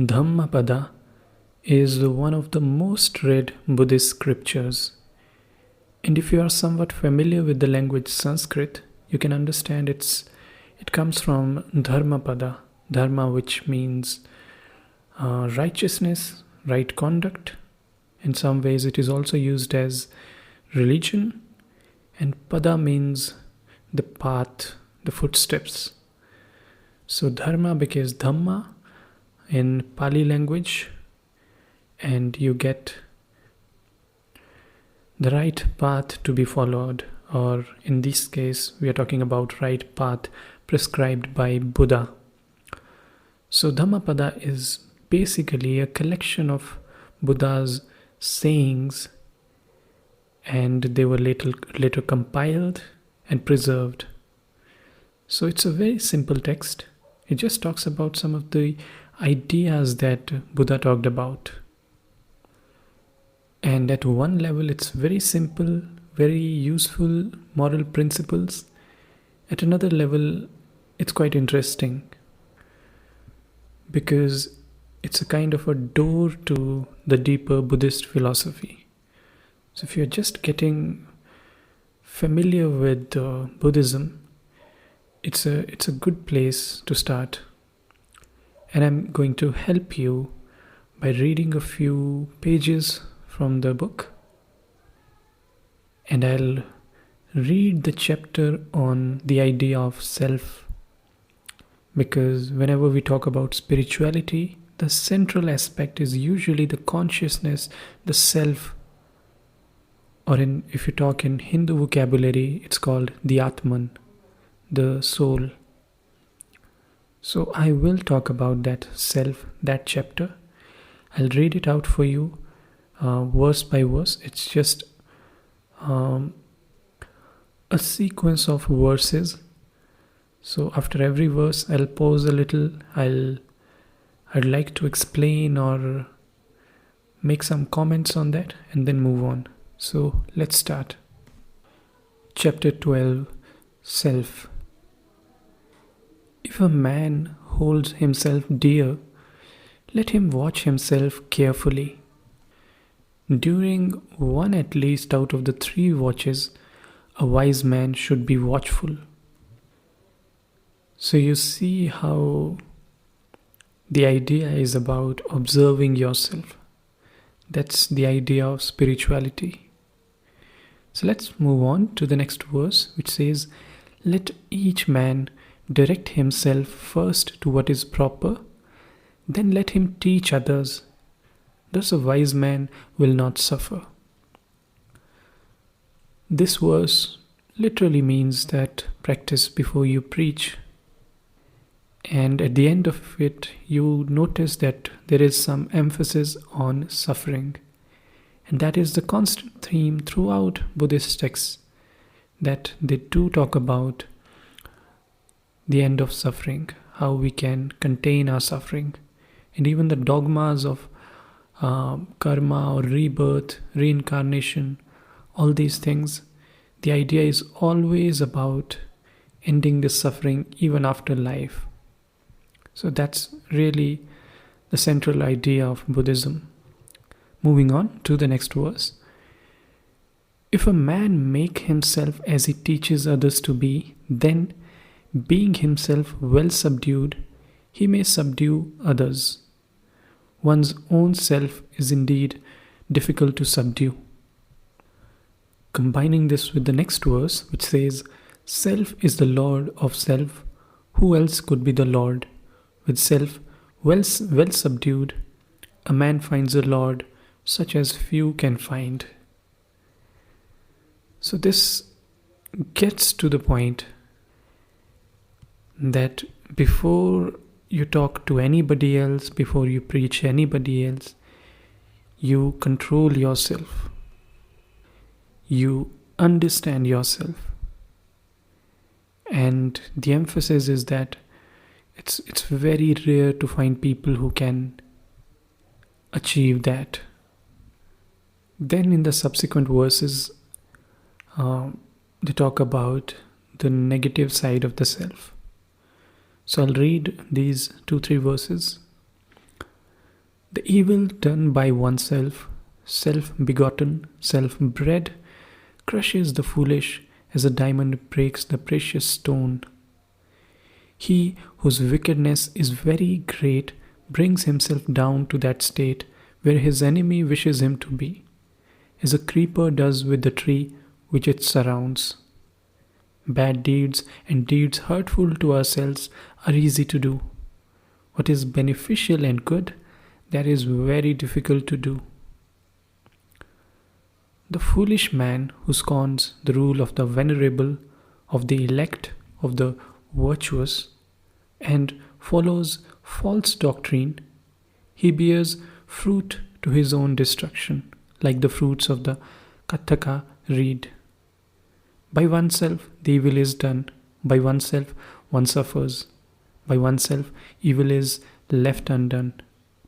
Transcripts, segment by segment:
Dhammapada is one of the most read Buddhist scriptures. And if you are somewhat familiar with the language Sanskrit, you can understand it comes from Dhammapada, Dharma, which means righteousness, right conduct. In some ways it is also used as religion, and Pada means the path, the footsteps. So Dharma becomes Dhamma in Pali language, and you get the right path to be followed, or in this case we are talking about right path prescribed by Buddha. So Dhammapada is basically a collection of Buddha's sayings, and they were later compiled and preserved. So it's a very simple text. It just talks about some of the ideas that Buddha talked about. And at one level it's very simple, very useful moral principles. At another level it's quite interesting, because it's a kind of a door to the deeper Buddhist philosophy. So if you're just getting familiar with Buddhism, it's a good place to start. And I'm going to help you by reading a few pages from the book. And I'll read the chapter on the idea of self, because whenever we talk about spirituality, the central aspect is usually the consciousness, the self, or if you talk in Hindu vocabulary, it's called the Atman, the soul. So I will talk about that self, that chapter. I'll read it out for you, verse by verse. It's just a sequence of verses. So after every verse, I'll pause a little. I'd like to explain or make some comments on that and then move on. So let's start. Chapter 12, Self. If a man holds himself dear, let him watch himself carefully. During one at least out of the 3 watches, a wise man should be watchful. So you see how the idea is about observing yourself. That's the idea of spirituality. So let's move on to the next verse, which says, let each man direct himself first to what is proper, then let him teach others. Thus a wise man will not suffer. This verse literally means that practice before you preach. And at the end of it, you notice that there is some emphasis on suffering. And that is the constant theme throughout Buddhist texts, that they do talk about the end of suffering, how we can contain our suffering. And even the dogmas of karma or rebirth, reincarnation, all these things, the idea is always about ending the suffering even after life. So that's really the central idea of Buddhism. Moving on to the next verse. If a man make himself as he teaches others to be, then, being himself well subdued, he may subdue others. One's own self is indeed difficult to subdue. Combining this with the next verse, which says, self is the lord of self, who else could be the lord? With self well subdued, a man finds a lord such as few can find. So this gets to the point that before you talk to anybody else, before you preach anybody else, you control yourself. You understand yourself. And the emphasis is that it's very rare to find people who can achieve that. Then in the subsequent verses, they talk about the negative side of the self. So I'll read these 2-3 verses. The evil done by oneself, self-begotten, self-bred, crushes the foolish as a diamond breaks the precious stone. He whose wickedness is very great brings himself down to that state where his enemy wishes him to be, as a creeper does with the tree which it surrounds. Bad deeds and deeds hurtful to ourselves are easy to do. What is beneficial and good, that is very difficult to do. The foolish man who scorns the rule of the venerable, of the elect, of the virtuous, and follows false doctrine, he bears fruit to his own destruction, like the fruits of the Kataka reed. By oneself the evil is done, by oneself one suffers, by oneself evil is left undone,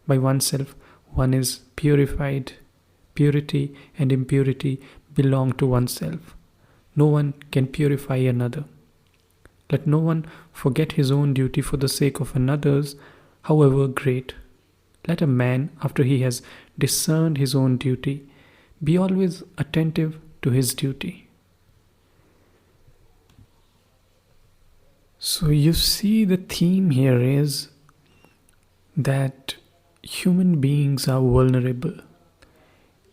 by oneself one is purified. Purity and impurity belong to oneself. No one can purify another. Let no one forget his own duty for the sake of another's, however great. Let a man, after he has discerned his own duty, be always attentive to his duty. So you see, the theme here is that human beings are vulnerable.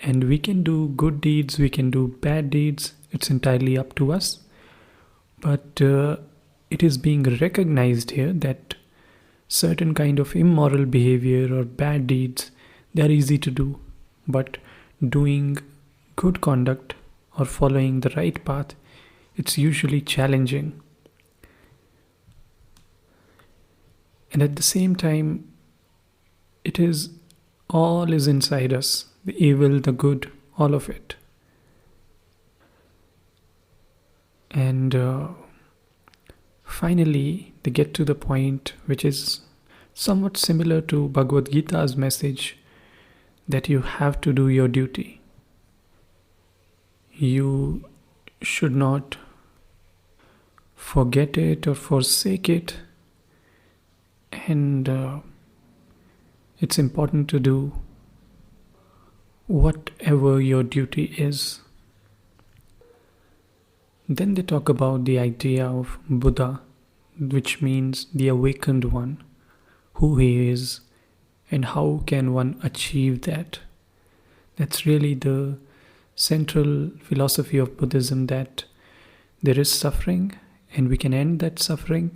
And we can do good deeds, we can do bad deeds, it's entirely up to us. But it is being recognized here that certain kind of immoral behavior or bad deeds, they are easy to do. But doing good conduct or following the right path, it's usually challenging. And at the same time, it is all is inside us. The evil, the good, all of it. And finally, they get to the point which is somewhat similar to Bhagavad Gita's message that you have to do your duty. You should not forget it or forsake it. And it's important to do whatever your duty is. Then they talk about the idea of Buddha, which means the awakened one, who he is, and how can one achieve that. That's really the central philosophy of Buddhism, that there is suffering and we can end that suffering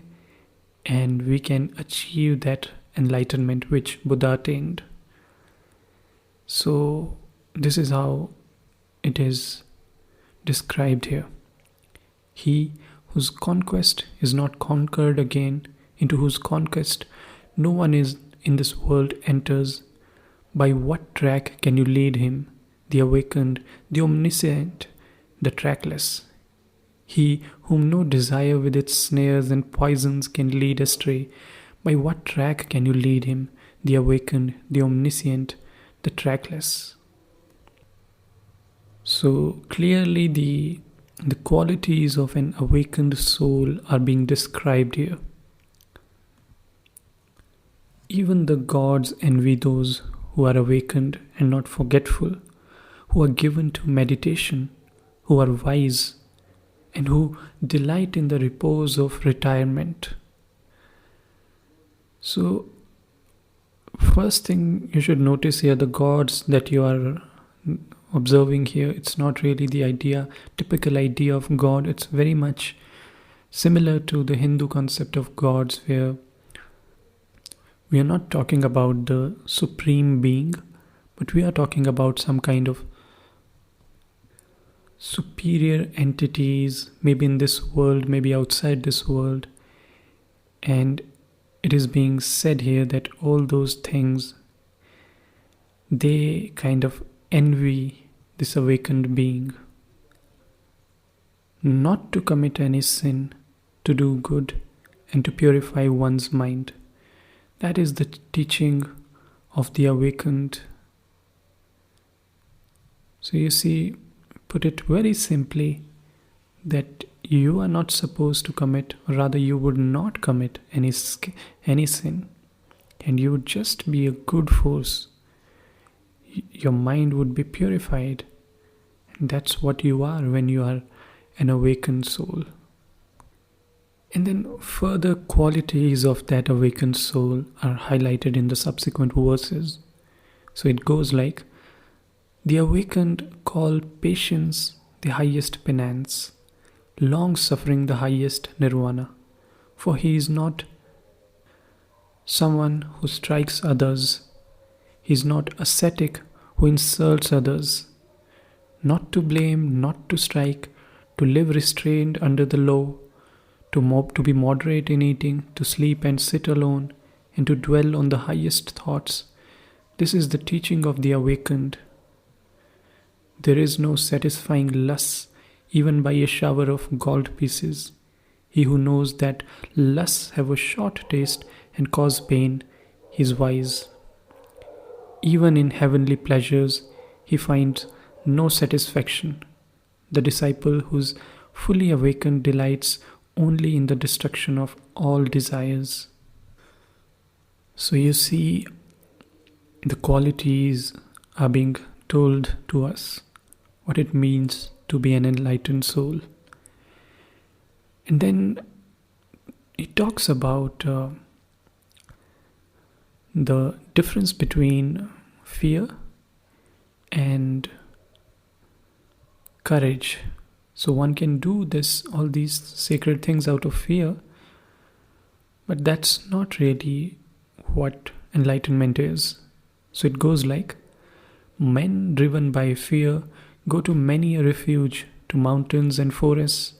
and we can achieve that enlightenment which Buddha attained. So this is how it is described here. He whose conquest is not conquered again, into whose conquest no one is in this world enters, by what track can you lead him, the awakened, the omniscient, the trackless? He whom no desire with its snares and poisons can lead astray, by what track can you lead him, the awakened, the omniscient, the trackless? So clearly the qualities of an awakened soul are being described here. Even the gods envy those who are awakened and not forgetful, who are given to meditation, who are wise, and who delight in the repose of retirement. So, first thing you should notice here, the gods that you are observing here, it's not really the typical idea of God. It's very much similar to the Hindu concept of gods, where we are not talking about the supreme being, but we are talking about some kind of superior entities, maybe in this world, maybe outside this world. And it is being said here that all those things, they kind of envy this awakened being. Not to commit any sin, to do good, and to purify one's mind. That is the teaching of the awakened. So you see, put it very simply, that you are not supposed to commit, or rather you would not commit any sin, and you would just be a good force your mind would be purified. And that's what you are when you are an awakened soul. And then further qualities of that awakened soul are highlighted in the subsequent verses. So it goes like, the awakened call patience the highest penance, long suffering the highest nirvana, for he is not someone who strikes others, he is not ascetic who insults others, not to blame, not to strike, to live restrained under the law, to be moderate in eating, to sleep and sit alone, and to dwell on the highest thoughts. This is the teaching of the awakened. There is no satisfying lusts even by a shower of gold pieces. He who knows that lusts have a short taste and cause pain, he is wise. Even in heavenly pleasures, he finds no satisfaction. The disciple who is fully awakened delights only in the destruction of all desires. So you see, the qualities are being told to us, what it means to be an enlightened soul. And then he talks about the difference between fear and courage. So one can do all these sacred things out of fear, but that's not really what enlightenment is. So it goes like, men driven by fear go to many a refuge, to mountains and forests,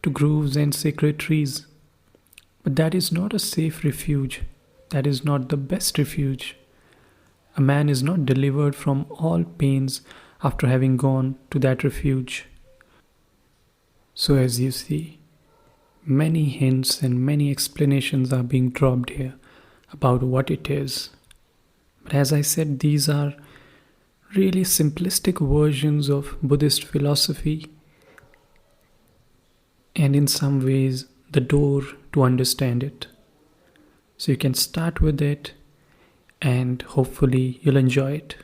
to groves and sacred trees. But that is not a safe refuge. That is not the best refuge. A man is not delivered from all pains after having gone to that refuge. So as you see, many hints and many explanations are being dropped here about what it is. But as I said, these are really simplistic versions of Buddhist philosophy, and in some ways the door to understand it. So you can start with it and hopefully you'll enjoy it.